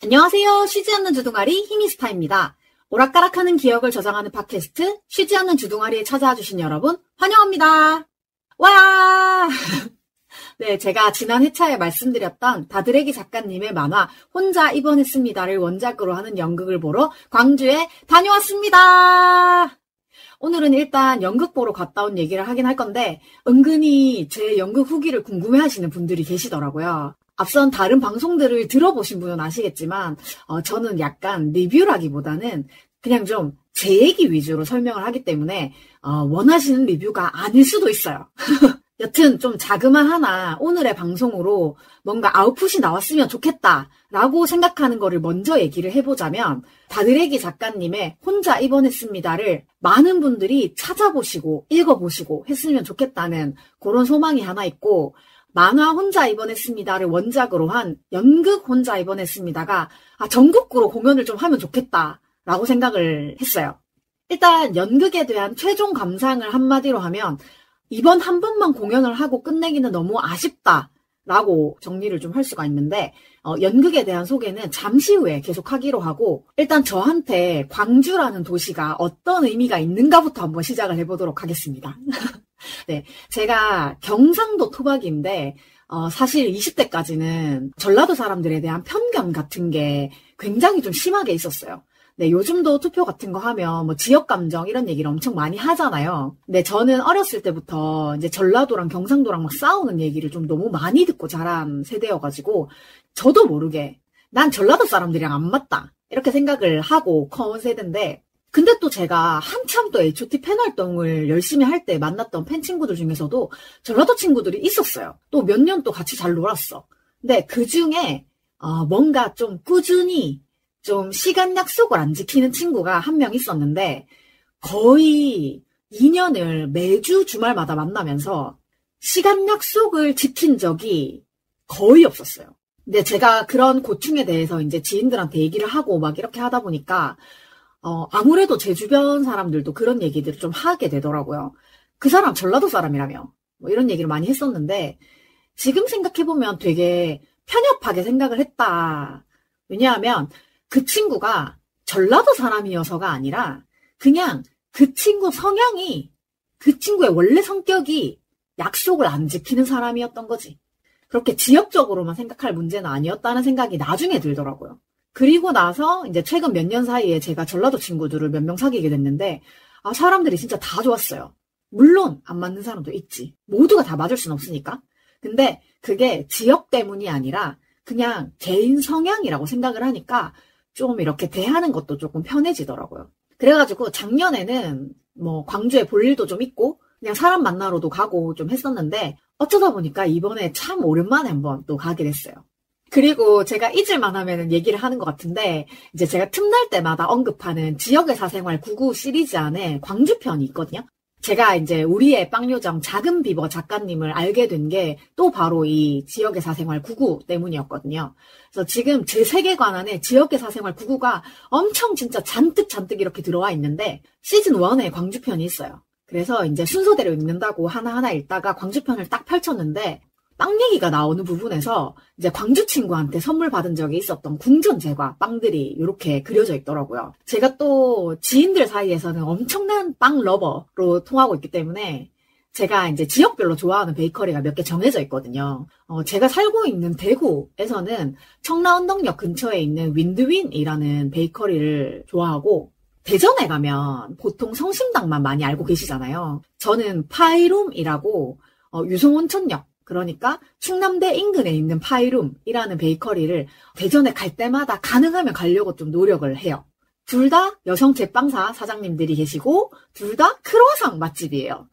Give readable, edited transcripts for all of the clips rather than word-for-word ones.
안녕하세요. 쉬지 않는 주둥아리 히미스타입니다. 오락가락하는 기억을 저장하는 팟캐스트 쉬지 않는 주둥아리에 찾아와 주신 여러분 환영합니다. 와! 네, 제가 지난 회차에 말씀드렸던 다드래기 작가님의 만화 혼자 입원했습니다를 원작으로 하는 연극을 보러 광주에 다녀왔습니다. 오늘은 일단 연극 보러 갔다 온 얘기를 하긴 할 건데 은근히 제 연극 후기를 궁금해하시는 분들이 계시더라고요. 앞선 다른 방송들을 들어보신 분은 아시겠지만 저는 약간 리뷰라기보다는 그냥 좀 제 얘기 위주로 설명을 하기 때문에 원하시는 리뷰가 아닐 수도 있어요. 여튼 좀 자그마하나 오늘의 방송으로 뭔가 아웃풋이 나왔으면 좋겠다라고 생각하는 거를 먼저 얘기를 해보자면 다드래기 작가님의 혼자 입원했습니다를 많은 분들이 찾아보시고 읽어보시고 했으면 좋겠다는 그런 소망이 하나 있고 만화 혼자 입원했습니다를 원작으로 한 연극 혼자 입원했습니다가 전국구로 공연을 좀 하면 좋겠다라고 생각을 했어요. 일단 연극에 대한 최종 감상을 한마디로 하면 이번 한 번만 공연을 하고 끝내기는 너무 아쉽다라고 정리를 좀 할 수가 있는데 연극에 대한 소개는 잠시 후에 계속 하기로 하고 일단 저한테 광주라는 도시가 어떤 의미가 있는가부터 한번 시작을 해보도록 하겠습니다. 네, 제가 경상도 토박이인데 사실 20대까지는 전라도 사람들에 대한 편견 같은 게 굉장히 좀 심하게 있었어요. 네, 요즘도 투표 같은 거 하면 뭐 지역 감정 이런 얘기를 엄청 많이 하잖아요. 근데 저는 어렸을 때부터 이제 전라도랑 경상도랑 막 싸우는 얘기를 좀 너무 많이 듣고 자란 세대여가지고 저도 모르게 난 전라도 사람들이랑 안 맞다 이렇게 생각을 하고 커온 세대인데 근데 또 제가 한참 또 H.O.T 팬 활동을 열심히 할 때 만났던 팬 친구들 중에서도 전라도 친구들이 있었어요. 또 몇 년 또 같이 잘 놀았어. 근데 그 중에 뭔가 좀 꾸준히 좀 시간 약속을 안 지키는 친구가 한 명 있었는데 거의 2년을 매주 주말마다 만나면서 시간 약속을 지킨 적이 거의 없었어요. 근데 제가 그런 고충에 대해서 이제 지인들한테 얘기를 하고 막 이렇게 하다 보니까 아무래도 제 주변 사람들도 그런 얘기들을 좀 하게 되더라고요. 그 사람 전라도 사람이라며 뭐 이런 얘기를 많이 했었는데 지금 생각해보면 되게 편협하게 생각을 했다. 왜냐하면 그 친구가 전라도 사람이어서가 아니라 그냥 그 친구 성향이 그 친구의 원래 성격이 약속을 안 지키는 사람이었던 거지. 그렇게 지역적으로만 생각할 문제는 아니었다는 생각이 나중에 들더라고요. 그리고 나서 이제 최근 몇 년 사이에 제가 전라도 친구들을 몇 명 사귀게 됐는데 사람들이 진짜 다 좋았어요. 물론 안 맞는 사람도 있지. 모두가 다 맞을 순 없으니까. 근데 그게 지역 때문이 아니라 그냥 개인 성향이라고 생각을 하니까 좀 이렇게 대하는 것도 조금 편해지더라고요. 그래가지고 작년에는 뭐 광주에 볼 일도 좀 있고 그냥 사람 만나러도 가고 좀 했었는데 어쩌다 보니까 이번에 참 오랜만에 한번 또 가게 됐어요. 그리고 제가 잊을만 하면은 얘기를 하는 것 같은데 이제 제가 틈날 때마다 언급하는 지역의 사생활 99 시리즈 안에 광주편이 있거든요. 제가 이제 우리의 빵요정 작은 비버 작가님을 알게 된 게 또 바로 이 지역의 사생활 99 때문이었거든요. 그래서 지금 제 세계관 안에 지역의 사생활 99가 엄청 진짜 잔뜩 이렇게 들어와 있는데 시즌 1에 광주편이 있어요. 그래서 이제 순서대로 읽는다고 하나하나 읽다가 광주편을 딱 펼쳤는데 빵 얘기가 나오는 부분에서 이제 광주 친구한테 선물 받은 적이 있었던 궁전 제과 빵들이 이렇게 그려져 있더라고요. 제가 또 지인들 사이에서는 엄청난 빵 러버로 통하고 있기 때문에 제가 이제 지역별로 좋아하는 베이커리가 몇 개 정해져 있거든요. 제가 살고 있는 대구에서는 청라운동역 근처에 있는 윈드윈이라는 베이커리를 좋아하고 대전에 가면 보통 성심당만 많이 알고 계시잖아요. 저는 파이룸이라고 유성온천역 그러니까 충남대 인근에 있는 파이룸이라는 베이커리를 대전에 갈 때마다 가능하면 가려고 좀 노력을 해요. 둘 다 여성 제빵사 사장님들이 계시고 둘 다 크로와상 맛집이에요.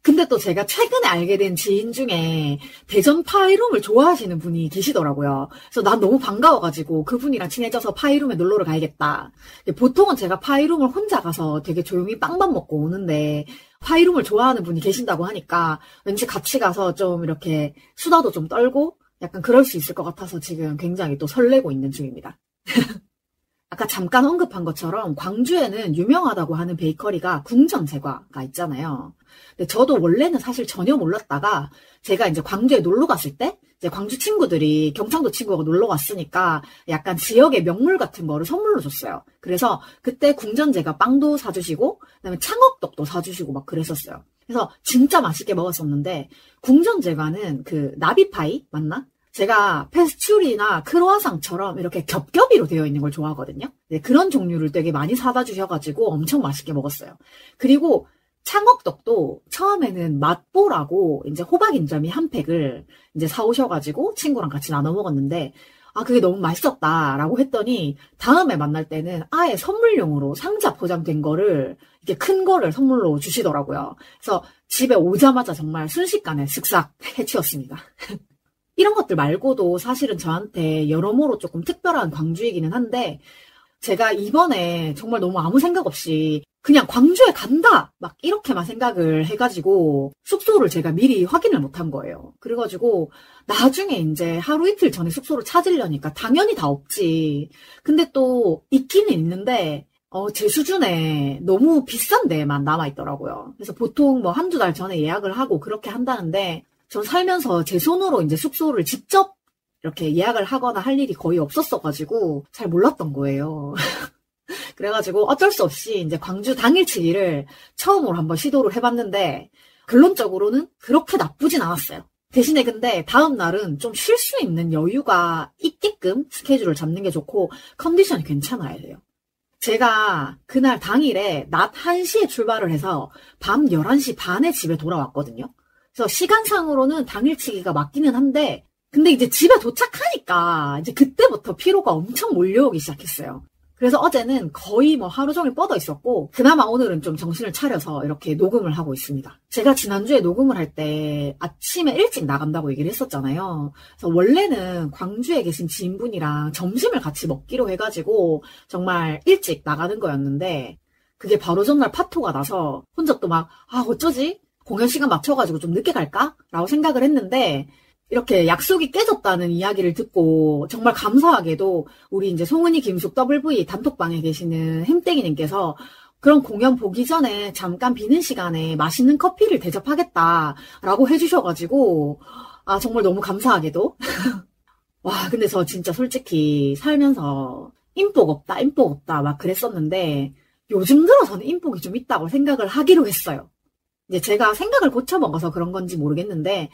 근데 또 제가 최근에 알게 된 지인 중에 대전 파이룸을 좋아하시는 분이 계시더라고요. 그래서 난 너무 반가워가지고 그분이랑 친해져서 파이룸에 놀러를 가야겠다. 보통은 제가 파이룸을 혼자 가서 되게 조용히 빵만 먹고 오는데 파이룸을 좋아하는 분이 계신다고 하니까 왠지 같이 가서 좀 이렇게 수다도 좀 떨고 약간 그럴 수 있을 것 같아서 지금 굉장히 또 설레고 있는 중입니다. 아까 잠깐 언급한 것처럼 광주에는 유명하다고 하는 베이커리가 궁전제과가 있잖아요. 근데 저도 원래는 사실 전혀 몰랐다가 제가 이제 광주에 놀러 갔을 때 이제 광주 친구들이 경상도 친구가 놀러 왔으니까 약간 지역의 명물 같은 거를 선물로 줬어요. 그래서 그때 궁전제과 빵도 사주시고 그다음에 창업떡도 사주시고 막 그랬었어요. 그래서 진짜 맛있게 먹었었는데 궁전제과는 그 나비파이 맞나? 제가 페스츄리나 크로아상처럼 이렇게 겹겹이로 되어 있는 걸 좋아하거든요. 네, 그런 종류를 되게 많이 사다 주셔가지고 엄청 맛있게 먹었어요. 그리고 창업떡도 처음에는 맛보라고 이제 호박인절미 한 팩을 이제 사오셔가지고 친구랑 같이 나눠 먹었는데 아 그게 너무 맛있었다라고 했더니 다음에 만날 때는 아예 선물용으로 상자 포장된 거를 이렇게 큰 거를 선물로 주시더라고요. 그래서 집에 오자마자 정말 순식간에 슥싹 해치웠습니다. 이런 것들 말고도 사실은 저한테 여러모로 조금 특별한 광주이기는 한데 제가 이번에 정말 너무 아무 생각 없이 그냥 광주에 간다! 막 이렇게만 생각을 해가지고 숙소를 제가 미리 확인을 못한 거예요. 그래가지고 나중에 이제 하루 이틀 전에 숙소를 찾으려니까 당연히 다 없지. 근데 또 있기는 있는데 제 수준에 너무 비싼 데만 남아있더라고요. 그래서 보통 뭐 한두 달 전에 예약을 하고 그렇게 한다는데 전 살면서 제 손으로 이제 숙소를 직접 이렇게 예약을 하거나 할 일이 거의 없었어가지고 잘 몰랐던 거예요. 그래가지고 어쩔 수 없이 이제 광주 당일치기를 처음으로 한번 시도를 해봤는데 결론적으로는 그렇게 나쁘진 않았어요. 대신에 근데 다음 날은 좀 쉴 수 있는 여유가 있게끔 스케줄을 잡는 게 좋고 컨디션이 괜찮아야 돼요. 제가 그날 당일에 낮 1시에 출발을 해서 밤 11시 반에 집에 돌아왔거든요. 그래서 시간상으로는 당일치기가 맞기는 한데 근데 이제 집에 도착하니까 이제 그때부터 피로가 엄청 몰려오기 시작했어요. 그래서 어제는 거의 뭐 하루 종일 뻗어 있었고 그나마 오늘은 좀 정신을 차려서 이렇게 녹음을 하고 있습니다. 제가 지난주에 녹음을 할 때 아침에 일찍 나간다고 얘기를 했었잖아요. 그래서 원래는 광주에 계신 지인분이랑 점심을 같이 먹기로 해가지고 정말 일찍 나가는 거였는데 그게 바로 전날 파토가 나서 혼자 또 막 어쩌지? 공연 시간 맞춰가지고 좀 늦게 갈까? 라고 생각을 했는데 이렇게 약속이 깨졌다는 이야기를 듣고 정말 감사하게도 우리 이제 송은이 김숙 WV 단톡방에 계시는 햄땡이님께서 그런 공연 보기 전에 잠깐 비는 시간에 맛있는 커피를 대접하겠다라고 해주셔가지고 정말 너무 감사하게도 와 근데 저 진짜 솔직히 살면서 인복 없다 막 그랬었는데 요즘 들어서는 인복이 좀 있다고 생각을 하기로 했어요. 이제 제가 생각을 고쳐먹어서 그런 건지 모르겠는데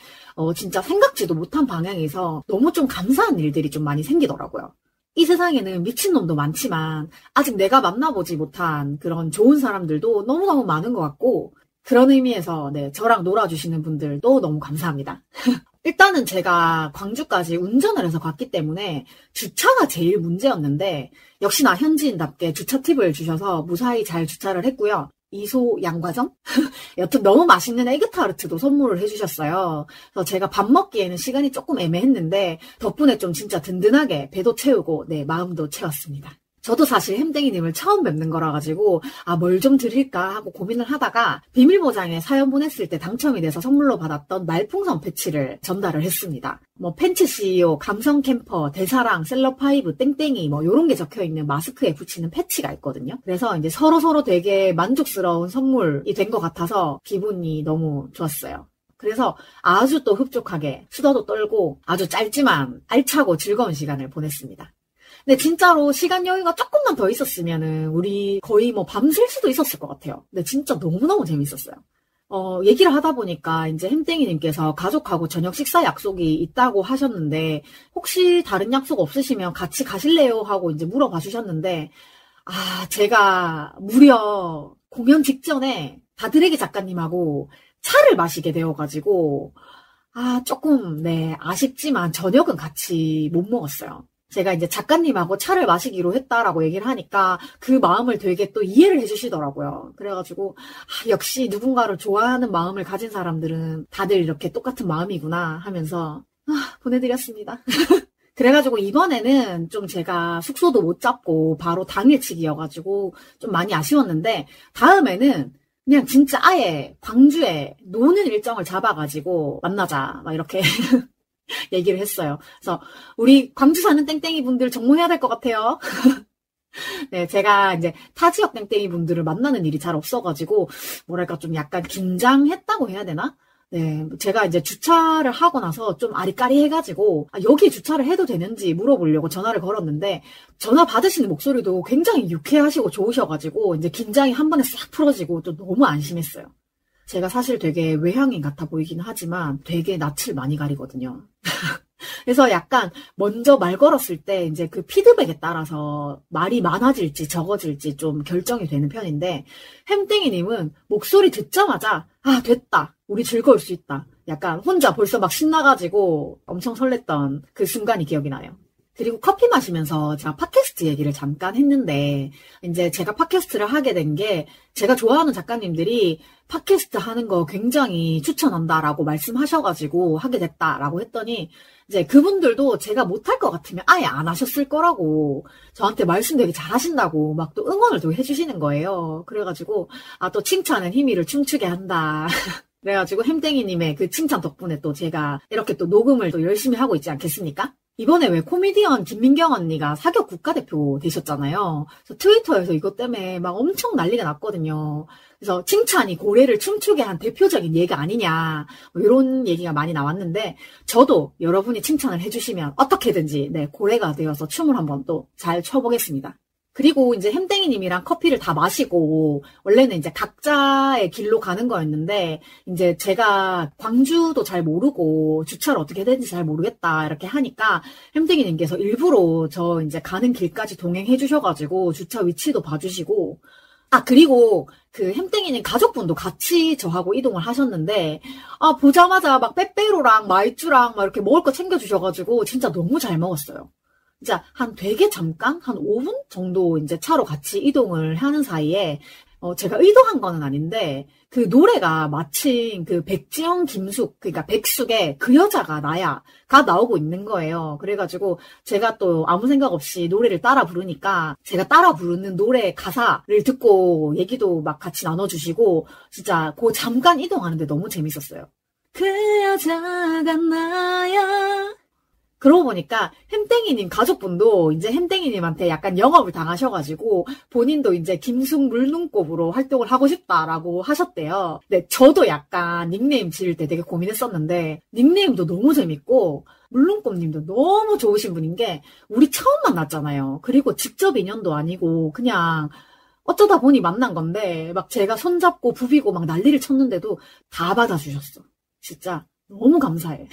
진짜 생각지도 못한 방향에서 너무 좀 감사한 일들이 좀 많이 생기더라고요. 이 세상에는 미친놈도 많지만 아직 내가 만나보지 못한 그런 좋은 사람들도 너무너무 많은 것 같고 그런 의미에서 네, 저랑 놀아주시는 분들도 너무 감사합니다. 일단은 제가 광주까지 운전을 해서 갔기 때문에 주차가 제일 문제였는데 역시나 현지인답게 주차 팁을 주셔서 무사히 잘 주차를 했고요. 이소 양과점? 여튼 너무 맛있는 에그타르트도 선물을 해주셨어요. 그래서 제가 밥 먹기에는 시간이 조금 애매했는데 덕분에 좀 진짜 든든하게 배도 채우고 네 마음도 채웠습니다. 저도 사실 햄땡이님을 처음 뵙는 거라 가지고 뭘 좀 드릴까 하고 고민을 하다가 비밀보장에 사연 보냈을 때 당첨이 돼서 선물로 받았던 말풍선 패치를 전달을 했습니다. 뭐 팬츠 CEO, 감성 캠퍼, 대사랑, 셀럽파이브, 땡땡이 뭐 요런 게 적혀있는 마스크에 붙이는 패치가 있거든요. 그래서 이제 서로 되게 만족스러운 선물이 된 것 같아서 기분이 너무 좋았어요. 그래서 아주 또 흡족하게 수다도 떨고 아주 짧지만 알차고 즐거운 시간을 보냈습니다. 근데 진짜로 시간 여유가 조금만 더 있었으면은 우리 거의 뭐 밤샐 수도 있었을 것 같아요. 근데 진짜 너무너무 재밌었어요. 얘기를 하다 보니까 이제 햄땡이님께서 가족하고 저녁 식사 약속이 있다고 하셨는데 혹시 다른 약속 없으시면 같이 가실래요? 하고 이제 물어봐 주셨는데 제가 무려 공연 직전에 다드레기 작가님하고 차를 마시게 되어가지고 조금 네 아쉽지만 저녁은 같이 못 먹었어요. 제가 이제 작가님하고 차를 마시기로 했다라고 얘기를 하니까 그 마음을 되게 또 이해를 해주시더라고요. 그래가지고 역시 누군가를 좋아하는 마음을 가진 사람들은 다들 이렇게 똑같은 마음이구나 하면서 보내드렸습니다. 그래가지고 이번에는 좀 제가 숙소도 못 잡고 바로 당일치기여가지고 좀 많이 아쉬웠는데 다음에는 그냥 진짜 아예 광주에 노는 일정을 잡아가지고 만나자 막 이렇게 얘기를 했어요. 그래서 우리 광주 사는 땡땡이 분들 정모해야 될 것 같아요. 네, 제가 이제 타 지역 땡땡이 분들을 만나는 일이 잘 없어가지고, 뭐랄까, 좀 약간 긴장했다고 해야 되나? 네, 제가 이제 주차를 하고 나서 좀 아리까리해가지고, 여기 주차를 해도 되는지 물어보려고 전화를 걸었는데, 전화 받으시는 목소리도 굉장히 유쾌하시고 좋으셔가지고, 이제 긴장이 한 번에 싹 풀어지고, 또 너무 안심했어요. 제가 사실 되게 외향인 같아 보이긴 하지만, 되게 낯을 많이 가리거든요. 그래서 약간 먼저 말 걸었을 때 이제 그 피드백에 따라서 말이 많아질지 적어질지 좀 결정이 되는 편인데, 햄땡이님은 목소리 듣자마자 아 됐다, 우리 즐거울 수 있다, 약간 혼자 벌써 막 신나가지고 엄청 설렜던 그 순간이 기억이 나요. 그리고 커피 마시면서 제가 팟캐스트 얘기를 잠깐 했는데, 이제 제가 팟캐스트를 하게 된 게 제가 좋아하는 작가님들이 팟캐스트 하는 거 굉장히 추천한다라고 말씀하셔가지고 하게 됐다라고 했더니, 이제 그분들도 제가 못할 것 같으면 아예 안 하셨을 거라고 저한테 말씀 되게 잘하신다고 막 또 응원을 또 해주시는 거예요. 그래가지고 또 칭찬은 힘이를 춤추게 한다. 그래가지고 햄땡이님의 그 칭찬 덕분에 또 제가 이렇게 또 녹음을 또 열심히 하고 있지 않겠습니까? 이번에 왜 코미디언 김민경 언니가 사격 국가대표 되셨잖아요. 그래서 트위터에서 이것 때문에 막 엄청 난리가 났거든요. 그래서 칭찬이 고래를 춤추게 한 대표적인 예가 아니냐, 뭐 이런 얘기가 많이 나왔는데, 저도 여러분이 칭찬을 해주시면 어떻게든지 고래가 되어서 춤을 한번 또 잘 춰보겠습니다. 그리고 이제 햄땡이님이랑 커피를 다 마시고, 원래는 이제 각자의 길로 가는 거였는데, 이제 제가 광주도 잘 모르고, 주차를 어떻게 해야 되는지 잘 모르겠다, 이렇게 하니까, 햄땡이님께서 일부러 저 이제 가는 길까지 동행해 주셔가지고, 주차 위치도 봐주시고, 그리고 그 햄땡이님 가족분도 같이 저하고 이동을 하셨는데, 보자마자 막 빼빼로랑 마이쮸랑 막 이렇게 먹을 거 챙겨주셔가지고, 진짜 너무 잘 먹었어요. 진짜 되게 잠깐 한 5분 정도 이제 차로 같이 이동을 하는 사이에 제가 의도한 거는 아닌데 그 노래가 마침 그 백지영 김숙, 그러니까 백숙의 그 여자가 나야가 나오고 있는 거예요. 그래가지고 제가 또 아무 생각 없이 노래를 따라 부르니까 제가 따라 부르는 노래 가사를 듣고 얘기도 막 같이 나눠주시고 진짜 그 잠깐 이동하는데 너무 재밌었어요. 그 여자가 나야. 그러고 보니까 햄땡이님 가족분도 이제 햄땡이님한테 약간 영업을 당하셔가지고 본인도 이제 김숙 물눈곱으로 활동을 하고 싶다라고 하셨대요. 네, 저도 약간 닉네임 지을 때 되게 고민했었는데 닉네임도 너무 재밌고 물눈곱님도 너무 좋으신 분인 게 우리 처음 만났잖아요. 그리고 직접 인연도 아니고 그냥 어쩌다 보니 만난 건데 막 제가 손잡고 부비고 막 난리를 쳤는데도 다 받아주셨어. 진짜 너무 감사해.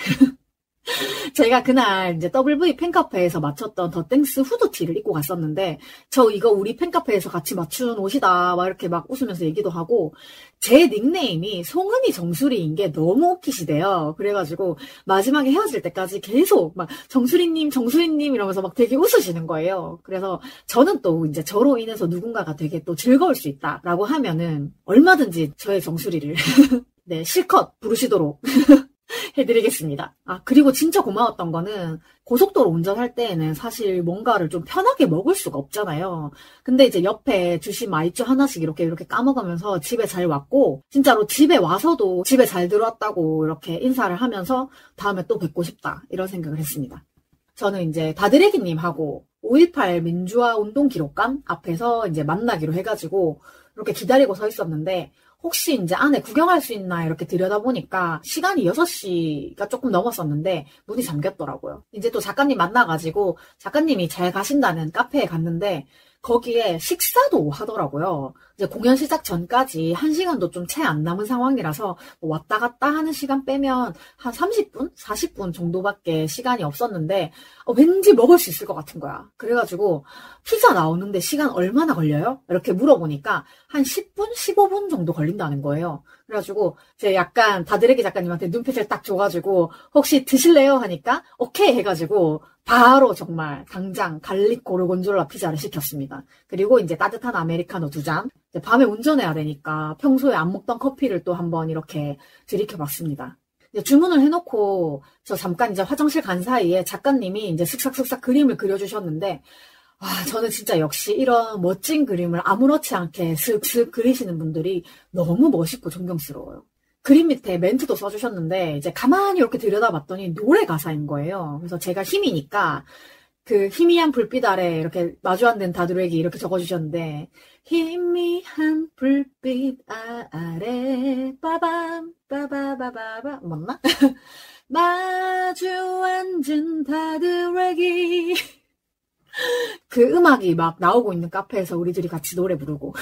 제가 그날 이제 WV 팬카페에서 맞췄던 더 땡스 후드티를 입고 갔었는데, 저 이거 우리 팬카페에서 같이 맞춘 옷이다, 막 이렇게 막 웃으면서 얘기도 하고, 제 닉네임이 송은이 정수리인 게 너무 웃기시대요. 그래가지고 마지막에 헤어질 때까지 계속 막 정수리님, 정수리님 이러면서 막 되게 웃으시는 거예요. 그래서 저는 또 이제 저로 인해서 누군가가 되게 또 즐거울 수 있다라고 하면은 얼마든지 저의 정수리를 네, 실컷 부르시도록 해드리겠습니다. 그리고 진짜 고마웠던 거는 고속도로 운전할 때에는 사실 뭔가를 좀 편하게 먹을 수가 없잖아요. 근데 이제 옆에 주신 마이쮸 하나씩 이렇게 까먹으면서 집에 잘 왔고, 진짜로 집에 와서도 집에 잘 들어왔다고 이렇게 인사를 하면서 다음에 또 뵙고 싶다, 이런 생각을 했습니다. 저는 이제 다드래기님하고 5.18 민주화 운동 기록관 앞에서 이제 만나기로 해가지고 이렇게 기다리고 서 있었는데, 혹시 이제 안에 구경할 수 있나 이렇게 들여다보니까 시간이 6시가 조금 넘었었는데 문이 잠겼더라고요. 이제 또 작가님 만나가지고 작가님이 잘 가신다는 카페에 갔는데 거기에 식사도 하더라고요. 이제 공연 시작 전까지 1시간도 좀 채 안 남은 상황이라서 뭐 왔다 갔다 하는 시간 빼면 한 30분? 40분 정도밖에 시간이 없었는데 왠지 먹을 수 있을 것 같은 거야. 그래가지고 피자 나오는데 시간 얼마나 걸려요? 이렇게 물어보니까 한 10분? 15분 정도 걸린다는 거예요. 그래가지고 제가 약간 다드래기 작가님한테 눈빛을 딱 줘가지고 혹시 드실래요? 하니까 오케이 해가지고 바로 정말 당장 갈릭 고르곤졸라 피자를 시켰습니다. 그리고 이제 따뜻한 아메리카노 2잔. 밤에 운전해야 되니까 평소에 안 먹던 커피를 또 한번 이렇게 들이켜봤습니다. 주문을 해놓고 저 잠깐 이제 화장실 간 사이에 작가님이 이제 슥싹슥싹 그림을 그려주셨는데, 저는 진짜 역시 이런 멋진 그림을 아무렇지 않게 슥슥 그리시는 분들이 너무 멋있고 존경스러워요. 그림 밑에 멘트도 써주셨는데 이제 가만히 이렇게 들여다봤더니 노래 가사인 거예요. 그래서 제가 힘이니까 그 희미한 불빛 아래 이렇게 마주 앉는 다드래기 이렇게 적어주셨는데 희미한 불빛 아래 빠밤 빠바바바바 맞나? 마주 앉은 다드래기 그 음악이 막 나오고 있는 카페에서 우리들이 같이 노래 부르고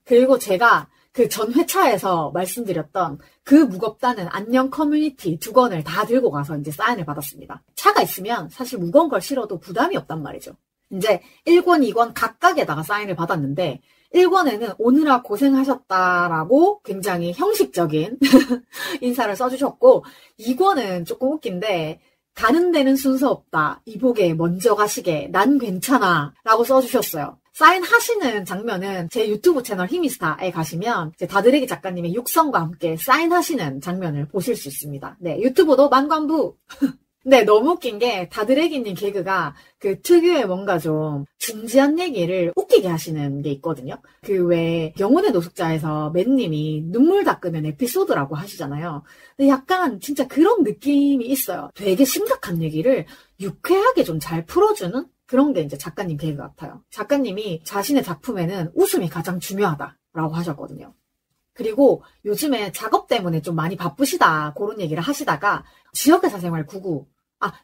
그리고 제가 그 전 회차에서 말씀드렸던 그 무겁다는 안녕 커뮤니티 2권을 다 들고 가서 이제 사인을 받았습니다. 차가 있으면 사실 무거운 걸 실어도 부담이 없단 말이죠. 이제 1권, 2권 각각에다가 사인을 받았는데 1권에는 오느라 고생하셨다라고 굉장히 형식적인 인사를 써주셨고 2권은 조금 웃긴데 가는 데는 순서 없다. 이보게 먼저 가시게. 난 괜찮아. 라고 써주셨어요. 사인하시는 장면은 제 유튜브 채널 히미스타에 가시면 이제 다드래기 작가님의 육성과 함께 사인하시는 장면을 보실 수 있습니다. 네, 유튜브도 만관부. 네, 너무 웃긴 게 다드래기님 개그가 그 특유의 뭔가 좀 진지한 얘기를 웃기게 하시는 게 있거든요. 그 왜 영혼의 노숙자에서 맨님이 눈물 닦으면 에피소드라고 하시잖아요. 근데 약간 진짜 그런 느낌이 있어요. 되게 심각한 얘기를 유쾌하게 좀 잘 풀어주는 그런 게 이제 작가님 개그 같아요. 작가님이 자신의 작품에는 웃음이 가장 중요하다라고 하셨거든요. 그리고 요즘에 작업 때문에 좀 많이 바쁘시다 그런 얘기를 하시다가 지역의 사생활 99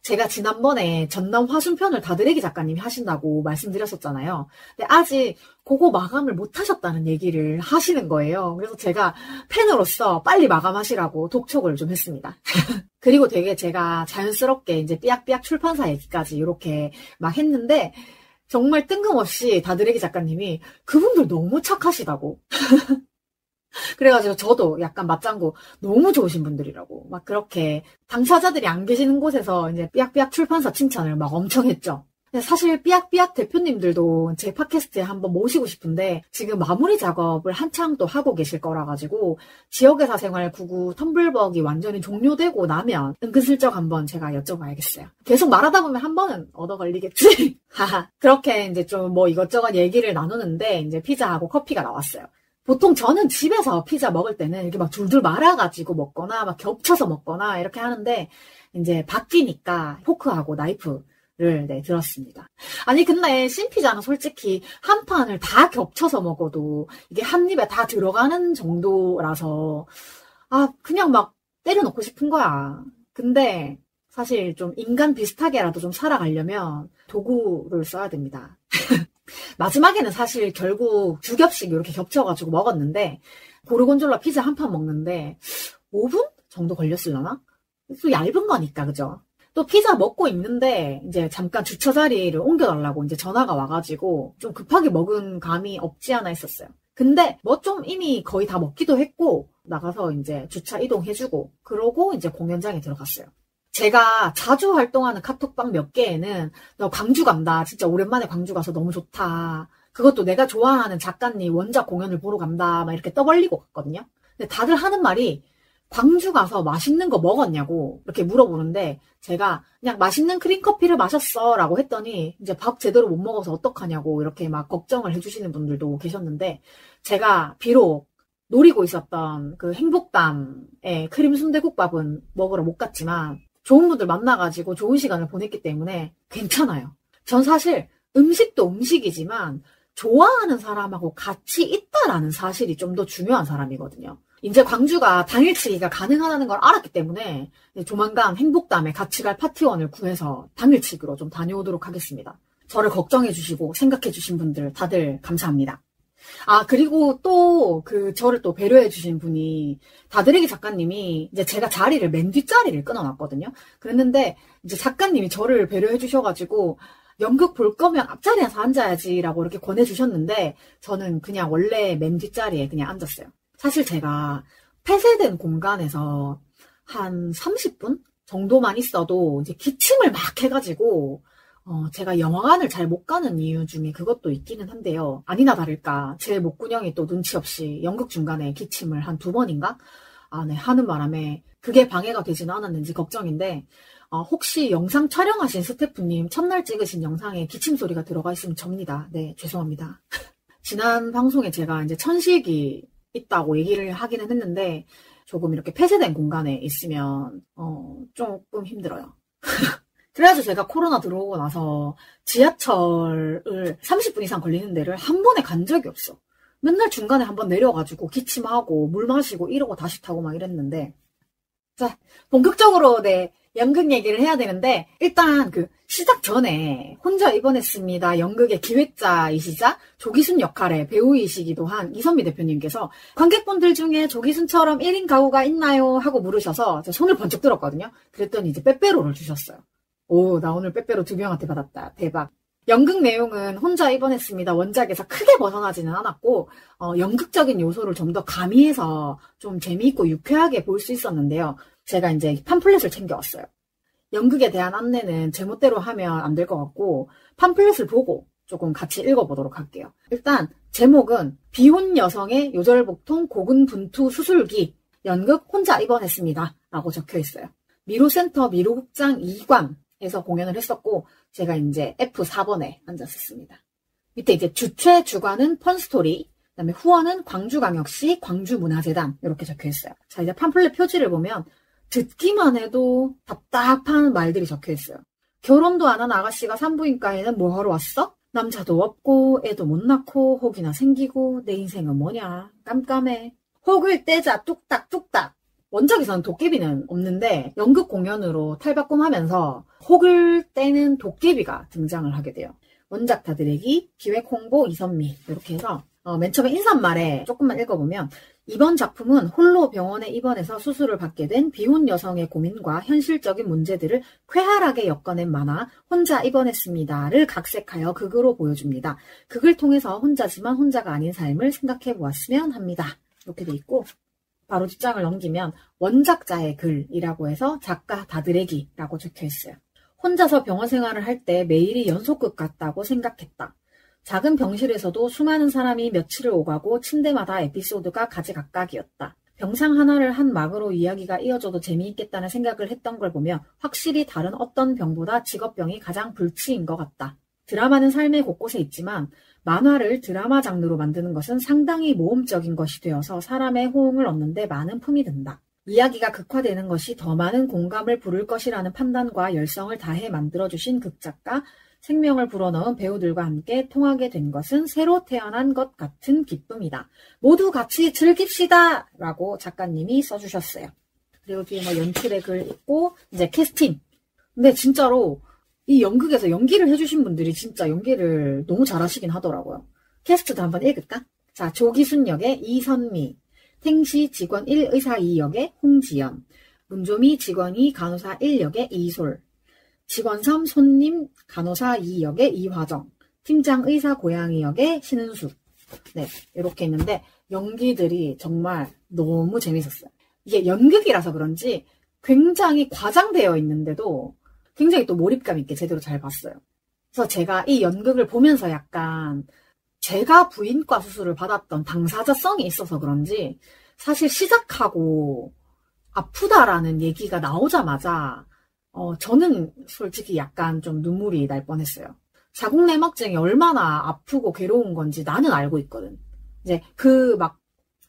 제가 지난번에 전남 화순편을 다드래기 작가님이 하신다고 말씀드렸었잖아요. 근데 아직 그거 마감을 못 하셨다는 얘기를 하시는 거예요. 그래서 제가 팬으로서 빨리 마감하시라고 독촉을 좀 했습니다. 그리고 되게 제가 자연스럽게 이제 삐약삐약 출판사 얘기까지 이렇게 막 했는데 정말 뜬금없이 다드래기 작가님이 그분들 너무 착하시다고. 그래가지고 저도 약간 맞장구 너무 좋으신 분들이라고 막 그렇게 당사자들이 안 계시는 곳에서 이제 삐약삐약 출판사 칭찬을 막 엄청 했죠. 근데 사실 삐약삐약 대표님들도 제 팟캐스트에 한번 모시고 싶은데 지금 마무리 작업을 한창 또 하고 계실 거라 가지고 지역의 사생활 99 텀블벅이 완전히 종료되고 나면 은근슬쩍 한번 제가 여쭤봐야겠어요. 계속 말하다 보면 한 번은 얻어 걸리겠지. 하하. 그렇게 이제 좀 뭐 이것저것 얘기를 나누는데 이제 피자하고 커피가 나왔어요. 보통 저는 집에서 피자 먹을 때는 이렇게 막 둘둘 말아가지고 먹거나 막 겹쳐서 먹거나 이렇게 하는데 이제 바뀌니까 포크하고 나이프를 들었습니다. 아니 근데 신피자는 솔직히 한 판을 다 겹쳐서 먹어도 이게 한 입에 다 들어가는 정도라서 그냥 막 때려놓고 싶은 거야. 근데 사실 좀 인간 비슷하게라도 좀 살아가려면 도구를 써야 됩니다. 마지막에는 사실 결국 두 겹씩 이렇게 겹쳐가지고 먹었는데 고르곤졸라 피자 한 판 먹는데 5분 정도 걸렸으려나? 또 얇은 거니까 그죠? 또 피자 먹고 있는데 이제 잠깐 주차 자리를 옮겨달라고 이제 전화가 와가지고 좀 급하게 먹은 감이 없지 않아 있었어요. 근데 뭐 좀 이미 거의 다 먹기도 했고 나가서 이제 주차 이동해주고 그러고 이제 공연장에 들어갔어요. 제가 자주 활동하는 카톡방 몇 개에는 너 광주 간다. 진짜 오랜만에 광주 가서 너무 좋다. 그것도 내가 좋아하는 작가님 원작 공연을 보러 간다. 막 이렇게 떠벌리고 갔거든요. 근데 다들 하는 말이 광주 가서 맛있는 거 먹었냐고 이렇게 물어보는데 제가 그냥 맛있는 크림커피를 마셨어 라고 했더니 이제 밥 제대로 못 먹어서 어떡하냐고 이렇게 막 걱정을 해주시는 분들도 계셨는데 제가 비록 노리고 있었던 그 행복담의 크림 순대국밥은 먹으러 못 갔지만 좋은 분들 만나가지고 좋은 시간을 보냈기 때문에 괜찮아요. 전 사실 음식도 음식이지만 좋아하는 사람하고 같이 있다라는 사실이 좀 더 중요한 사람이거든요. 이제 광주가 당일치기가 가능하다는 걸 알았기 때문에 조만간 행복담에 같이 갈 파티원을 구해서 당일치기로 좀 다녀오도록 하겠습니다. 저를 걱정해주시고 생각해주신 분들 다들 감사합니다. 그리고 또, 저를 또 배려해주신 분이, 다드래기 작가님이, 이제 제가 자리를, 맨 뒷자리를 끊어놨거든요. 그랬는데, 이제 작가님이 저를 배려해주셔가지고, 연극 볼 거면 앞자리에서 앉아야지라고 이렇게 권해주셨는데, 저는 그냥 원래 맨 뒷자리에 그냥 앉았어요. 사실 제가 폐쇄된 공간에서 한 30분 정도만 있어도, 이제 기침을 막 해가지고, 제가 영화관을 잘 못 가는 이유 중에 그것도 있기는 한데요. 아니나 다를까 제 목구녕이 또 눈치 없이 연극 중간에 기침을 한 2번인가? 하는 바람에 그게 방해가 되지는 않았는지 걱정인데 혹시 영상 촬영하신 스태프님 첫날 찍으신 영상에 기침 소리가 들어가 있으면 접니다. 네, 죄송합니다. 지난 방송에 제가 이제 천식이 있다고 얘기를 하기는 했는데 조금 이렇게 폐쇄된 공간에 있으면 조금 힘들어요. 그래가지고 제가 코로나 들어오고 나서 지하철을 30분 이상 걸리는 데를 한 번에 간 적이 없어. 맨날 중간에 한번 내려가지고 기침하고 물 마시고 이러고 다시 타고 막 이랬는데. 자, 본격적으로 연극 얘기를 해야 되는데, 일단 시작 전에 혼자 입원했습니다. 연극의 기획자이시자 조기순 역할의 배우이시기도 한 이선미 대표님께서 관객분들 중에 조기순처럼 1인 가구가 있나요? 하고 물으셔서 제가 손을 번쩍 들었거든요. 그랬더니 이제 빼빼로를 주셨어요. 오, 나 오늘 빼빼로 2명한테 받았다. 대박. 연극 내용은 혼자 입원했습니다. 원작에서 크게 벗어나지는 않았고 연극적인 요소를 좀 더 가미해서 좀 재미있고 유쾌하게 볼 수 있었는데요. 제가 이제 팜플렛을 챙겨왔어요. 연극에 대한 안내는 제멋대로 하면 안 될 것 같고 팜플렛을 보고 조금 같이 읽어보도록 할게요. 일단 제목은 비혼 여성의 요절복통 고군분투 수술기 연극 혼자 입원했습니다. 라고 적혀 있어요. 미로센터 미로극장 2관에서 공연을 했었고 제가 이제 F4번에 앉았었습니다. 밑에 이제 주최 주관은 펀스토리, 그다음에 후원은 광주광역시 광주문화재단 이렇게 적혀 있어요. 자, 이제 팜플렛 표지를 보면 듣기만 해도 답답한 말들이 적혀 있어요. 결혼도 안 한 아가씨가 산부인과에는 뭐 하러 왔어? 남자도 없고 애도 못 낳고 혹이나 생기고 내 인생은 뭐냐? 깜깜해. 혹을 떼자 뚝딱뚝딱. 원작에서는 도깨비는 없는데 연극 공연으로 탈바꿈하면서 혹을 떼는 도깨비가 등장을 하게 돼요. 원작 다드래기, 기획 홍보 이선미 이렇게 해서 맨 처음에 인사말에 조금만 읽어보면 이번 작품은 홀로 병원에 입원해서 수술을 받게 된 비혼 여성의 고민과 현실적인 문제들을 쾌활하게 엮어낸 만화 혼자 입원했습니다를 각색하여 극으로 보여줍니다. 극을 통해서 혼자지만 혼자가 아닌 삶을 생각해 보았으면 합니다. 이렇게 돼 있고 바로 뒷장을 넘기면 원작자의 글이라고 해서 작가 다드래기라고 적혀 있어요. 혼자서 병원 생활을 할 때 매일이 연속극 같다고 생각했다. 작은 병실에서도 수많은 사람이 며칠을 오가고 침대마다 에피소드가 가지각각이었다. 병상 하나를 한 막으로 이야기가 이어져도 재미있겠다는 생각을 했던 걸 보며 확실히 다른 어떤 병보다 직업병이 가장 불치인 것 같다. 드라마는 삶의 곳곳에 있지만 만화를 드라마 장르로 만드는 것은 상당히 모험적인 것이 되어서 사람의 호응을 얻는 데 많은 품이 든다. 이야기가 극화되는 것이 더 많은 공감을 부를 것이라는 판단과 열성을 다해 만들어주신 극작가, 생명을 불어넣은 배우들과 함께 통하게 된 것은 새로 태어난 것 같은 기쁨이다. 모두 같이 즐깁시다! 라고 작가님이 써주셨어요. 그리고 뒤에 연출의 글 있고 이제 캐스팅. 근데 진짜로 이 연극에서 연기를 해주신 분들이 진짜 연기를 너무 잘하시긴 하더라고요. 캐스트도 한번 읽을까? 자, 조기순 역의 이선미, 탱시 직원 1 의사 2 역의 홍지연, 문조미 직원 2 간호사 1 역의 이솔, 직원 3 손님 간호사 2 역의 이화정, 팀장 의사 고양이 역의 신은숙. 네, 이렇게 있는데 연기들이 정말 너무 재밌었어요. 이게 연극이라서 그런지 굉장히 과장되어 있는데도 굉장히 또 몰입감 있게 제대로 잘 봤어요. 그래서 제가 이 연극을 보면서 약간 제가 부인과 수술을 받았던 당사자성이 있어서 그런지 사실 시작하고 아프다라는 얘기가 나오자마자 저는 솔직히 약간 좀 눈물이 날 뻔했어요. 자궁내막증이 얼마나 아프고 괴로운 건지 나는 알고 있거든. 이제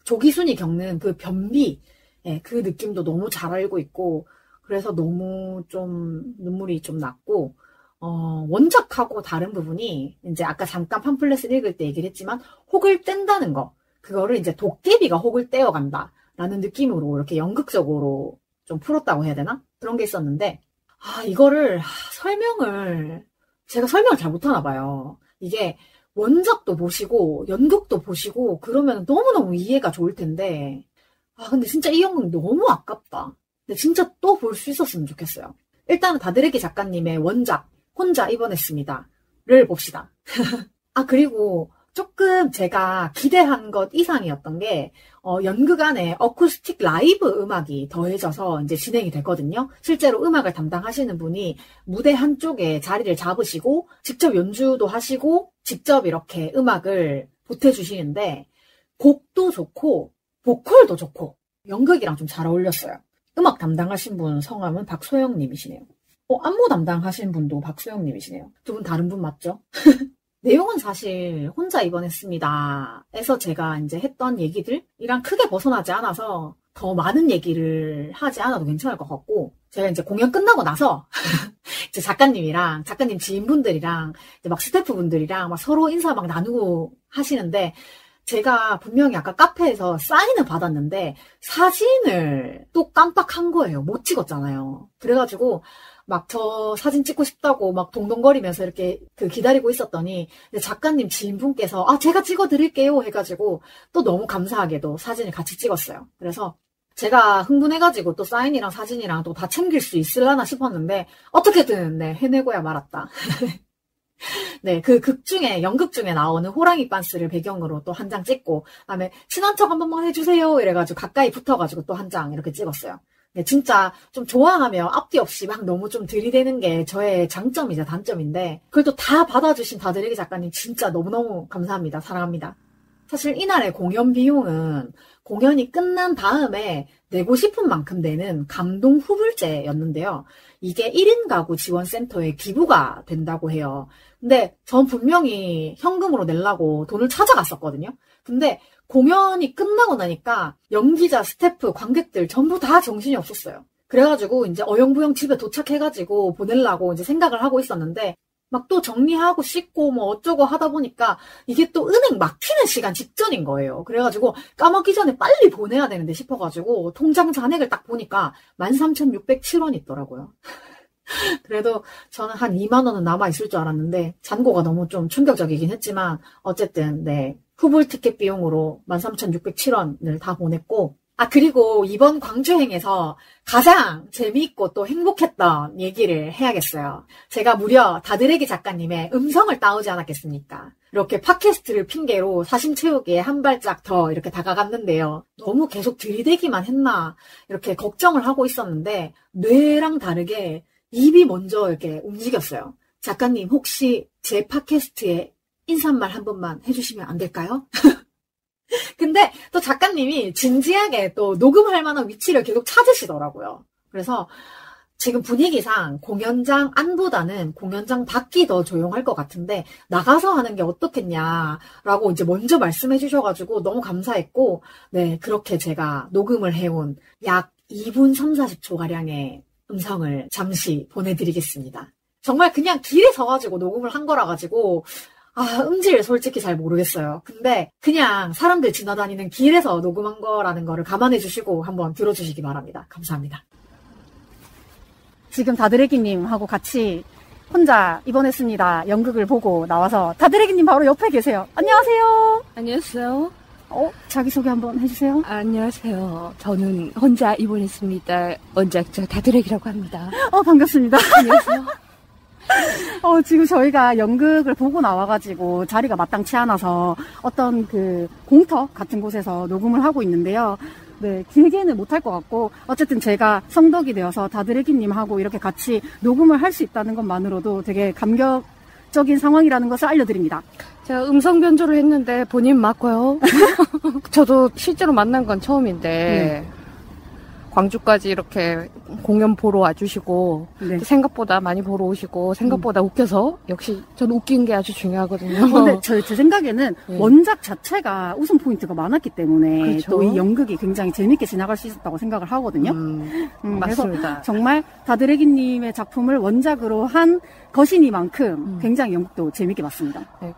조기순이 겪는 그 변비, 그 느낌도 너무 잘 알고 있고 그래서 너무 좀 눈물이 좀 났고 원작하고 다른 부분이 이제 아까 잠깐 팜플렛을 읽을 때 얘기를 했지만 혹을 뗀다는 거 그거를 이제 도깨비가 혹을 떼어간다 라는 느낌으로 이렇게 연극적으로 좀 풀었다고 해야 되나? 그런 게 있었는데 이거를 제가 설명을 잘 못하나 봐요. 이게 원작도 보시고 연극도 보시고 그러면 너무너무 이해가 좋을 텐데 근데 진짜 이 연극 너무 아깝다. 근데 진짜 또 볼 수 있었으면 좋겠어요. 일단은 다드래기 작가님의 원작 혼자 입원했습니다를 봅시다. 그리고 조금 제가 기대한 것 이상이었던 게 연극 안에 어쿠스틱 라이브 음악이 더해져서 이제 진행이 됐거든요. 실제로 음악을 담당하시는 분이 무대 한쪽에 자리를 잡으시고 직접 연주도 하시고 직접 이렇게 음악을 보태주시는데 곡도 좋고 보컬도 좋고 연극이랑 좀 잘 어울렸어요. 음악 담당하신 분 성함은 박소영님이시네요. 안무 담당하신 분도 박소영님이시네요. 두 분 다른 분 맞죠? 내용은 사실 혼자 입원했습니다. 에서 제가 이제 했던 얘기들이랑 크게 벗어나지 않아서 더 많은 얘기를 하지 않아도 괜찮을 것 같고, 제가 이제 공연 끝나고 나서 이제 작가님이랑 작가님 지인분들이랑 이제 막 스태프분들이랑 막 서로 인사 막 나누고 하시는데, 제가 분명히 아까 카페에서 사인을 받았는데 사진을 또 깜빡한 거예요. 못 찍었잖아요. 그래가지고 막 저 사진 찍고 싶다고 막 동동거리면서 이렇게 기다리고 있었더니 작가님 지인분께서 제가 찍어드릴게요 해가지고 또 너무 감사하게도 사진을 같이 찍었어요. 그래서 제가 흥분해가지고 또 사인이랑 사진이랑 또 다 챙길 수 있을라나 싶었는데 어떻게든 네, 해내고야 말았다. 네, 그 연극 중에 나오는 호랑이 빤스를 배경으로 또 한 장 찍고, 그다음에 친한 척 한 번만 해주세요 이래가지고 가까이 붙어가지고 또 한 장 이렇게 찍었어요. 네, 진짜 좀 좋아하며 앞뒤 없이 막 너무 좀 들이대는 게 저의 장점이자 단점인데, 그걸 또 다 받아주신 다드래기 작가님 진짜 너무너무 감사합니다. 사랑합니다. 사실 이날의 공연 비용은 공연이 끝난 다음에 내고 싶은 만큼 되는 감동 후불제였는데요. 이게 1인 가구 지원센터에 기부가 된다고 해요. 근데 전 분명히 현금으로 내려고 돈을 찾아갔었거든요. 근데 공연이 끝나고 나니까 연기자, 스태프, 관객들 전부 다 정신이 없었어요. 그래가지고 이제 어영부영 집에 도착해가지고 보내려고 이제 생각을 하고 있었는데, 막 또 정리하고 씻고 뭐 어쩌고 하다 보니까 이게 또 은행 막히는 시간 직전인 거예요. 그래가지고 까먹기 전에 빨리 보내야 되는데 싶어가지고 통장 잔액을 딱 보니까 13,607원 있더라고요. 그래도 저는 한 2만 원은 남아있을 줄 알았는데 잔고가 너무 좀 충격적이긴 했지만 어쨌든 네, 후불 티켓 비용으로 13,607원을 다 보냈고, 그리고 이번 광주행에서 가장 재미있고 또 행복했던 얘기를 해야겠어요. 제가 무려 다드래기 작가님의 음성을 따오지 않았겠습니까? 이렇게 팟캐스트를 핑계로 사심 채우기에 한 발짝 더 이렇게 다가갔는데요. 너무 계속 들이대기만 했나 이렇게 걱정을 하고 있었는데 뇌랑 다르게 입이 먼저 이렇게 움직였어요. 작가님 혹시 제 팟캐스트에 인사말 한 번만 해주시면 안 될까요? 근데 또 작가님이 진지하게 또 녹음할 만한 위치를 계속 찾으시더라고요. 그래서 지금 분위기상 공연장 안보다는 공연장 밖이 더 조용할 것 같은데 나가서 하는 게 어떻겠냐라고 이제 먼저 말씀해 주셔가지고 너무 감사했고, 네, 그렇게 제가 녹음을 해온 약 2분 3, 40초가량의 음성을 잠시 보내드리겠습니다. 정말 그냥 길에 서가지고 녹음을 한 거라 가지고 음질 솔직히 잘 모르겠어요. 근데 그냥 사람들 지나다니는 길에서 녹음한 거라는 거를 감안해 주시고 한번 들어주시기 바랍니다. 감사합니다. 지금 다드래기님하고 같이 혼자 입원했습니다. 연극을 보고 나와서 다드래기님 바로 옆에 계세요. 안녕하세요. 안녕하세요. 자기소개 한번 해주세요. 안녕하세요. 저는 혼자 입원했습니다. 원작자 다드래기라고 합니다. 반갑습니다. 안녕하세요. 지금 저희가 연극을 보고 나와가지고 자리가 마땅치 않아서 어떤 공터 같은 곳에서 녹음을 하고 있는데요. 네, 길게는 못할 것 같고, 어쨌든 제가 성덕이 되어서 다드래기님하고 이렇게 같이 녹음을 할 수 있다는 것만으로도 되게 감격적인 상황이라는 것을 알려드립니다. 제가 음성 변조를 했는데 본인 맞고요. 저도 실제로 만난 건 처음인데, 광주까지 이렇게 공연 보러 와주시고, 네. 생각보다 많이 보러 오시고, 생각보다 웃겨서, 역시 저는 웃긴 게 아주 중요하거든요. 근데 제 생각에는 원작 자체가 웃음 포인트가 많았기 때문에 그렇죠. 또 이 연극이 굉장히 재밌게 지나갈 수 있었다고 생각을 하거든요. 맞습니다. 그래서 정말 다드래기님의 작품을 원작으로 한 것이니만큼 굉장히 연극도 재밌게 봤습니다. 네,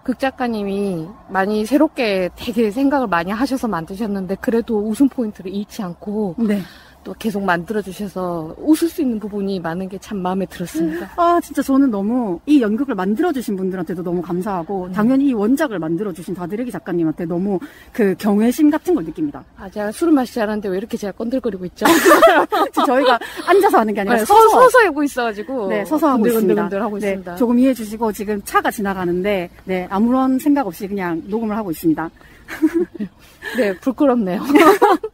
극작가님이 많이 새롭게 되게 생각을 많이 하셔서 만드셨는데 그래도 웃음 포인트를 잃지 않고 네. 또 계속 만들어주셔서 웃을 수 있는 부분이 많은 게 참 마음에 들었습니다. 진짜 저는 너무 이 연극을 만들어주신 분들한테도 너무 감사하고 당연히 이 원작을 만들어주신 다드래기 작가님한테 너무 경외심 같은 걸 느낍니다. 제가 술을 마시지 않았는데 왜 이렇게 제가 건들거리고 있죠? 저희가 앉아서 하는 게 아니라 네, 서서 하고 있어가지고. 네, 서서 하고 있습니다. 하고 네, 있습니다. 조금 이해해 주시고 지금 차가 지나가는데 네, 아무런 생각 없이 그냥 녹음을 하고 있습니다. 네, 부끄럽네요.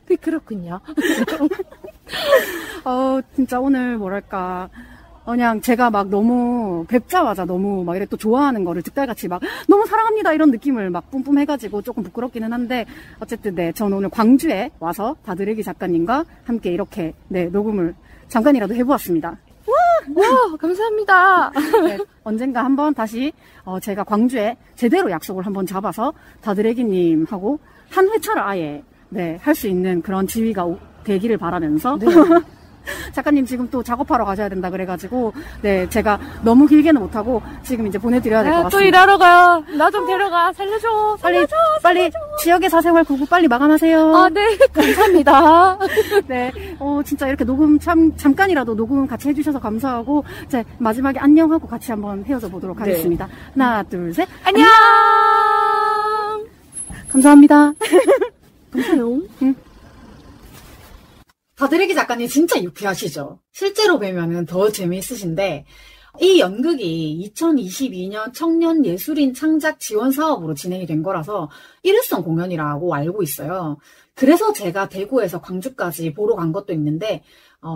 네, 그렇군요. 진짜 오늘 그냥 제가 막 너무 뵙자마자 너무 막 이래 또 좋아하는 거를 득달같이 막 너무 사랑합니다 이런 느낌을 막 뿜뿜 해가지고 조금 부끄럽기는 한데 어쨌든 네, 저는 오늘 광주에 와서 다드래기 작가님과 함께 이렇게 네, 녹음을 잠깐이라도 해보았습니다. 와, 감사합니다. 네, 언젠가 한번 다시 제가 광주에 제대로 약속을 한번 잡아서 다드래기님하고 한 회차를 아예 네, 할 수 있는 그런 지위가 되기를 바라면서. 네. 작가님 지금 또 작업하러 가셔야 된다 그래가지고, 네, 제가 너무 길게는 못하고 지금 이제 보내드려야 될 것 같습니다. 또 일하러 가. 나 좀 데려가. 살려줘. 빨리 지역의 사생활 구구 빨리 마감하세요. 아, 네. 감사합니다. 네, 진짜 이렇게 녹음 잠깐이라도 녹음 같이 해주셔서 감사하고, 이제 마지막에 안녕하고 같이 한번 헤어져 보도록 하겠습니다. 네. 하나, 둘, 셋. 안녕. 감사합니다. 감사해요. 다드래기 작가님 진짜 유쾌하시죠? 실제로 뵈면은 더 재미있으신데, 이 연극이 2022년 청년 예술인 창작 지원 사업으로 진행이 된 거라서 일회성 공연이라고 알고 있어요. 그래서 제가 대구에서 광주까지 보러 간 것도 있는데,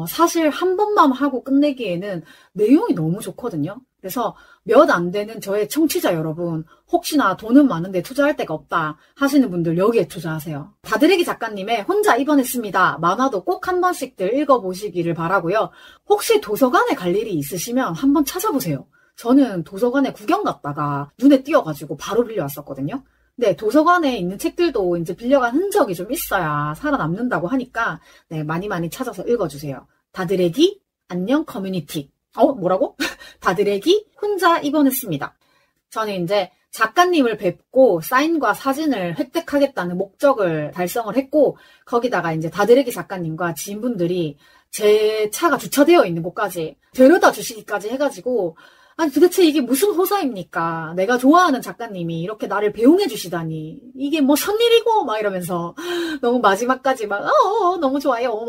사실 한 번만 하고 끝내기에는 내용이 너무 좋거든요. 그래서 몇 안 되는 저의 청취자 여러분, 혹시나 돈은 많은데 투자할 데가 없다 하시는 분들 여기에 투자하세요. 다드래기 작가님의 혼자 입원했습니다. 만화도 꼭 한 번씩들 읽어보시기를 바라고요. 혹시 도서관에 갈 일이 있으시면 한번 찾아보세요. 저는 도서관에 구경 갔다가 눈에 띄어가지고 바로 빌려왔었거든요. 네, 도서관에 있는 책들도 이제 빌려간 흔적이 좀 있어야 살아남는다고 하니까 네, 많이 찾아서 읽어주세요. 다드래기 안녕 커뮤니티. 뭐라고? 다드래기 혼자 입원했습니다. 저는 이제 작가님을 뵙고 사인과 사진을 획득하겠다는 목적을 달성을 했고, 거기다가 이제 다드래기 작가님과 지인분들이 제 차가 주차되어 있는 곳까지 데려다 주시기까지 해가지고, 아니 도대체 이게 무슨 호사입니까? 내가 좋아하는 작가님이 이렇게 나를 배웅해 주시다니 이게 뭐 선일이고 막 이러면서 너무 마지막까지 막 너무 좋아요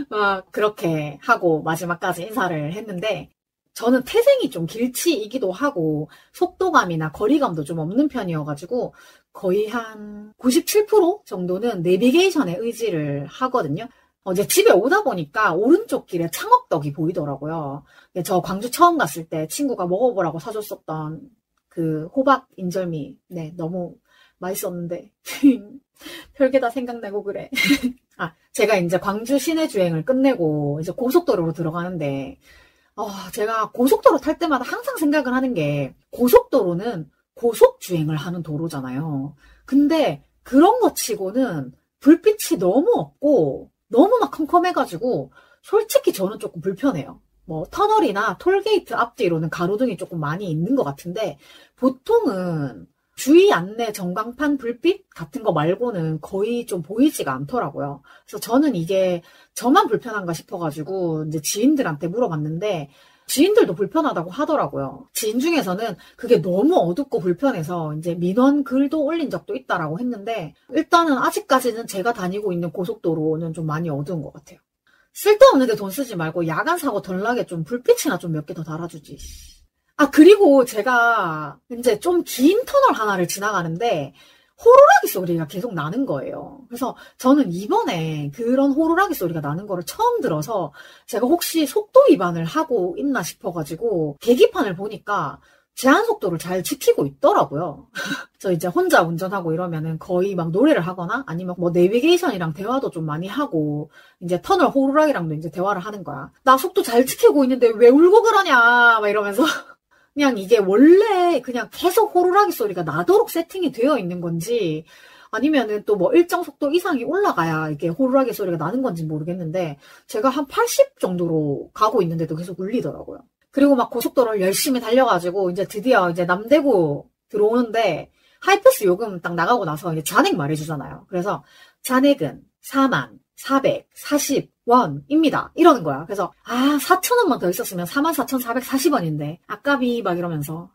막 그렇게 하고 마지막까지 인사를 했는데, 저는 태생이 좀 길치이기도 하고 속도감이나 거리감도 좀 없는 편이어가지고 거의 한 97% 정도는 내비게이션에 의지를 하거든요. 이제 집에 오다 보니까 오른쪽 길에 창업떡이 보이더라고요. 저 광주 처음 갔을 때 친구가 먹어보라고 사줬었던 그 호박 인절미, 네, 너무 맛있었는데 별게 다 생각나고 그래. 제가 이제 광주 시내 주행을 끝내고 이제 고속도로로 들어가는데, 제가 고속도로 탈 때마다 항상 생각을 하는 게, 고속도로는 고속 주행을 하는 도로잖아요. 근데 그런 거 치고는 불빛이 너무 없고 너무 막 컴컴해가지고 솔직히 저는 조금 불편해요. 뭐 터널이나 톨게이트 앞뒤로는 가로등이 조금 많이 있는 것 같은데, 보통은 주의 안내 전광판 불빛 같은 거 말고는 거의 좀 보이지가 않더라고요. 그래서 저는 이게 저만 불편한가 싶어가지고 이제 지인들한테 물어봤는데, 지인들도 불편하다고 하더라고요. 지인 중에서는 그게 너무 어둡고 불편해서 이제 민원 글도 올린 적도 있다라고 했는데, 일단은 아직까지는 제가 다니고 있는 고속도로는 좀 많이 어두운 것 같아요. 쓸데없는데 돈 쓰지 말고 야간 사고 덜 나게 좀 불빛이나 좀 몇 개 더 달아주지. 그리고 제가 이제 좀 긴 터널 하나를 지나가는데 호루라기 소리가 계속 나는 거예요. 그래서 저는 이번에 그런 호루라기 소리가 나는 거를 처음 들어서 제가 혹시 속도 위반을 하고 있나 싶어가지고 계기판을 보니까 제한 속도를 잘 지키고 있더라고요. 저 이제 혼자 운전하고 이러면은 거의 막 노래를 하거나 아니면 뭐 내비게이션이랑 대화도 좀 많이 하고 이제 터널 호루라기랑도 이제 대화를 하는 거야. 나 속도 잘 지키고 있는데 왜 울고 그러냐 막 이러면서 그냥 이게 원래 그냥 계속 호루라기 소리가 나도록 세팅이 되어 있는 건지 아니면은 또 뭐 일정 속도 이상이 올라가야 이게 호루라기 소리가 나는 건지 모르겠는데, 제가 한 80 정도로 가고 있는데도 계속 울리더라고요. 그리고 막 고속도로를 열심히 달려가지고 이제 드디어 이제 남대구 들어오는데, 하이패스 요금 딱 나가고 나서 이제 잔액 말해주잖아요. 그래서 잔액은 44,440원입니다. 이러는 거야. 그래서 4,000원만 더 있었으면 44,440원인데 아깝이 막 이러면서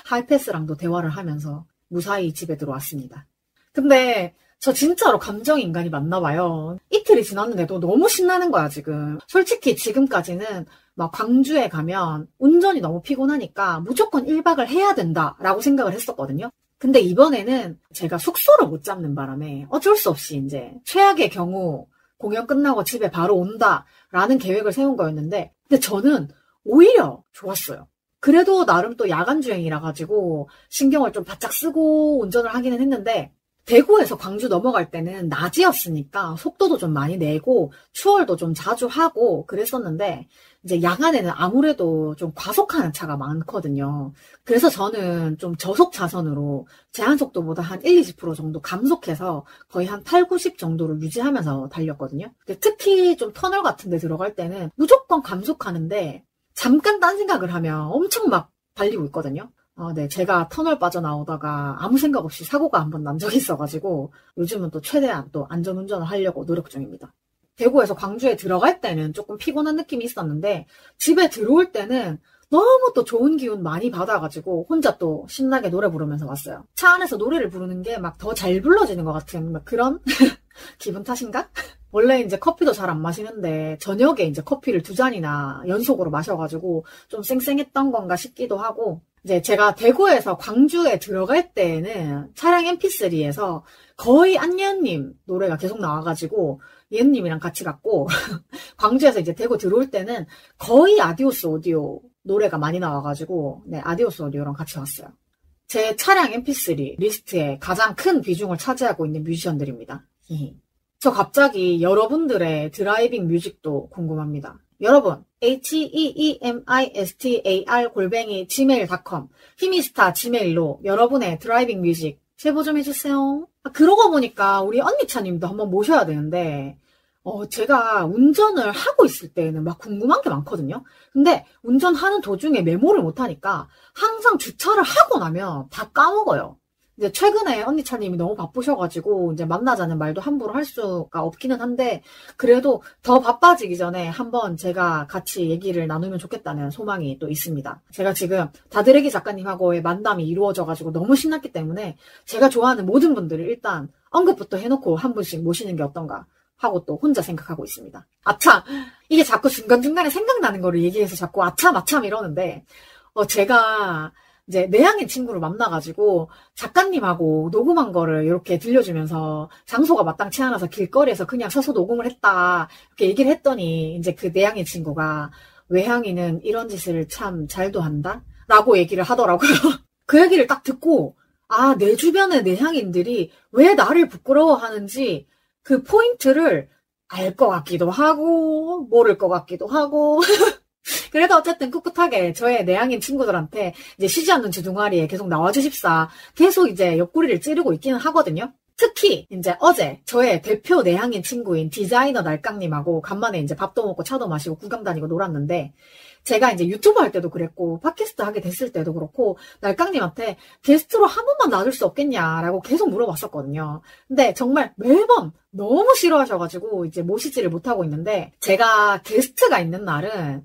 하이패스랑도 대화를 하면서 무사히 집에 들어왔습니다. 근데 저 진짜로 감정인간이 맞나 봐요. 이틀이 지났는데도 너무 신나는 거야 지금. 솔직히 지금까지는 막 광주에 가면 운전이 너무 피곤하니까 무조건 1박을 해야 된다라고 생각을 했었거든요. 근데 이번에는 제가 숙소를 못 잡는 바람에 어쩔 수 없이 이제 최악의 경우 공연 끝나고 집에 바로 온다라는 계획을 세운 거였는데, 근데 저는 오히려 좋았어요. 그래도 나름 또 야간 주행이라 가지고 신경을 좀 바짝 쓰고 운전을 하기는 했는데, 대구에서 광주 넘어갈 때는 낮이었으니까 속도도 좀 많이 내고 추월도 좀 자주 하고 그랬었는데, 이제 야간에는 아무래도 좀 과속하는 차가 많거든요. 그래서 저는 좀 저속 차선으로 제한 속도보다 한 1, 20% 정도 감속해서 거의 한 8, 90 정도를 유지하면서 달렸거든요. 근데 특히 좀 터널 같은 데 들어갈 때는 무조건 감속하는데 잠깐 딴 생각을 하면 엄청 막 달리고 있거든요. 네, 제가 터널 빠져나오다가 아무 생각 없이 사고가 한 번 난 적이 있어가지고 요즘은 또 최대한 또 안전운전을 하려고 노력 중입니다. 대구에서 광주에 들어갈 때는 조금 피곤한 느낌이 있었는데 집에 들어올 때는 너무 또 좋은 기운 많이 받아가지고 혼자 또 신나게 노래 부르면서 왔어요. 차 안에서 노래를 부르는 게 막 더 잘 불러지는 것 같은 막 그런 기분 탓인가? 원래 이제 커피도 잘 안 마시는데 저녁에 이제 커피를 2잔이나 연속으로 마셔가지고 좀 쌩쌩했던 건가 싶기도 하고 이제 제가 대구에서 광주에 들어갈 때에는 차량 mp3에서 거의 안예은님 노래가 계속 나와가지고 예은님이랑 같이 갔고 광주에서 이제 대구 들어올 때는 거의 아디오스 오디오 노래가 많이 나와가지고 네, 아디오스 오디오랑 같이 왔어요. 제 차량 mp3 리스트에 가장 큰 비중을 차지하고 있는 뮤지션들입니다. 저 갑자기 여러분들의 드라이빙 뮤직도 궁금합니다. 여러분 heemistar@gmail.com 히미스타 지메일로 여러분의 드라이빙 뮤직 제보 좀 해주세요. 그러고 보니까 우리 언니차님도 한번 모셔야 되는데 제가 운전을 하고 있을 때는 막 궁금한 게 많거든요. 근데 운전하는 도중에 메모를 못하니까 항상 주차를 하고 나면 다 까먹어요. 이제 최근에 언니차님이 너무 바쁘셔가지고 이제 만나자는 말도 함부로 할 수가 없기는 한데 그래도 더 바빠지기 전에 한번 제가 같이 얘기를 나누면 좋겠다는 소망이 또 있습니다. 제가 지금 다드래기 작가님하고의 만남이 이루어져가지고 너무 신났기 때문에 제가 좋아하는 모든 분들을 일단 언급부터 해놓고 한 분씩 모시는 게 어떤가 하고 또 혼자 생각하고 있습니다. 아참! 이게 자꾸 중간중간에 생각나는 거를 얘기해서 자꾸 아참 이러는데 제가 이제 내향인 친구를 만나가지고 작가님하고 녹음한 거를 이렇게 들려주면서 장소가 마땅치 않아서 길거리에서 그냥 서서 녹음을 했다 이렇게 얘기를 했더니 이제 그 내향인 친구가 외향인은 이런 짓을 참 잘도 한다? 라고 얘기를 하더라고요. 그 얘기를 딱 듣고 내 주변의 내향인들이 왜 나를 부끄러워하는지 그 포인트를 알 것 같기도 하고 모를 것 같기도 하고 그래도 어쨌든 꿋꿋하게 저의 내향인 친구들한테 이제 쉬지 않는 주둥아리에 계속 나와주십사 계속 이제 옆구리를 찌르고 있기는 하거든요. 특히 이제 어제 저의 대표 내향인 친구인 디자이너 날깡님하고 간만에 이제 밥도 먹고 차도 마시고 구경 다니고 놀았는데 제가 이제 유튜브 할 때도 그랬고 팟캐스트 하게 됐을 때도 그렇고 날깡님한테 게스트로 한 번만 나와줄 수 없겠냐라고 계속 물어봤었거든요. 근데 정말 매번 너무 싫어하셔가지고 이제 모시지를 못하고 있는데 제가 게스트가 있는 날은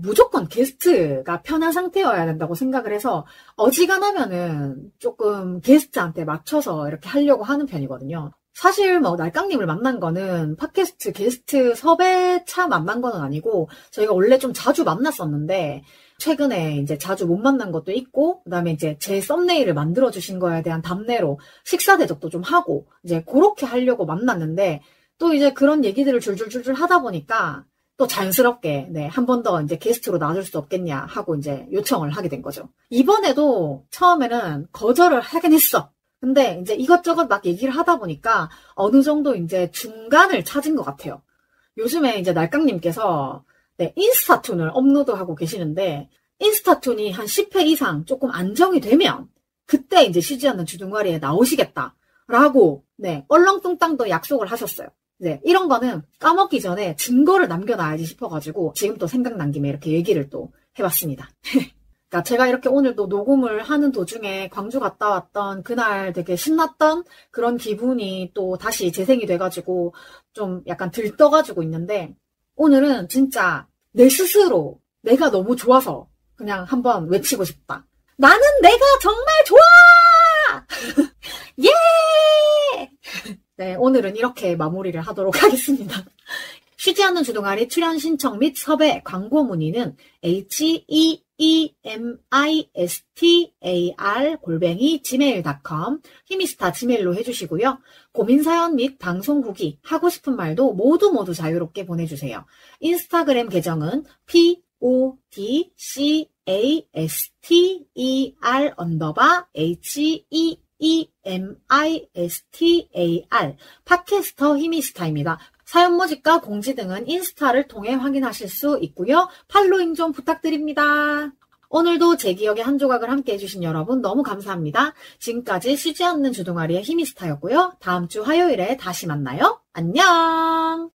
무조건 게스트가 편한 상태여야 된다고 생각을 해서 어지간하면은 조금 게스트한테 맞춰서 이렇게 하려고 하는 편이거든요. 사실 날깡님을 만난 거는 팟캐스트 게스트 섭외차 만난 거는 아니고 저희가 원래 좀 자주 만났었는데 최근에 이제 자주 못 만난 것도 있고 그다음에 이제 제 썸네일을 만들어 주신 거에 대한 답례로 식사 대접도 좀 하고 이제 그렇게 하려고 만났는데 또 이제 그런 얘기들을 줄줄줄줄 하다 보니까 또 자연스럽게 한 번 더 이제 게스트로 나와줄 수 없겠냐 하고 이제 요청을 하게 된 거죠. 이번에도 처음에는 거절을 하긴 했어. 근데 이제 이것저것 막 얘기를 하다 보니까 어느 정도 이제 중간을 찾은 것 같아요. 요즘에 이제 날깡님께서 인스타툰을 업로드하고 계시는데 인스타툰이 한 10회 이상 조금 안정이 되면 그때 이제 쉬지 않는 주둥아리에 나오시겠다라고 얼렁뚱땅도 약속을 하셨어요. 이런 거는 까먹기 전에 증거를 남겨놔야지 싶어가지고 지금 또 생각난 김에 이렇게 얘기를 또 해봤습니다. 그러니까 제가 이렇게 오늘 또 녹음을 하는 도중에 광주 갔다 왔던 그날 되게 신났던 그런 기분이 또 다시 재생이 돼가지고 좀 약간 들떠가지고 있는데 오늘은 진짜 내 스스로 내가 너무 좋아서 그냥 한번 외치고 싶다. 나는 내가 정말 좋아! 예! 네, 오늘은 이렇게 마무리를 하도록 하겠습니다. 쉬지 않는 주둥아리 출연 신청 및 섭외 광고 문의는 heemistar@gmail.com 히미스타 지메일로 해주시고요. 고민사연 및 방송 후기 하고 싶은 말도 모두 자유롭게 보내주세요. 인스타그램 계정은 PODCASTER_HEEMISTAR 팟캐스터 히미스타입니다. 사연 모집과 공지 등은 인스타를 통해 확인하실 수 있고요. 팔로잉 좀 부탁드립니다. 오늘도 제 기억의 한 조각을 함께 해주신 여러분 너무 감사합니다. 지금까지 쉬지 않는 주둥아리의 히미스타였고요. 다음 주 화요일에 다시 만나요. 안녕!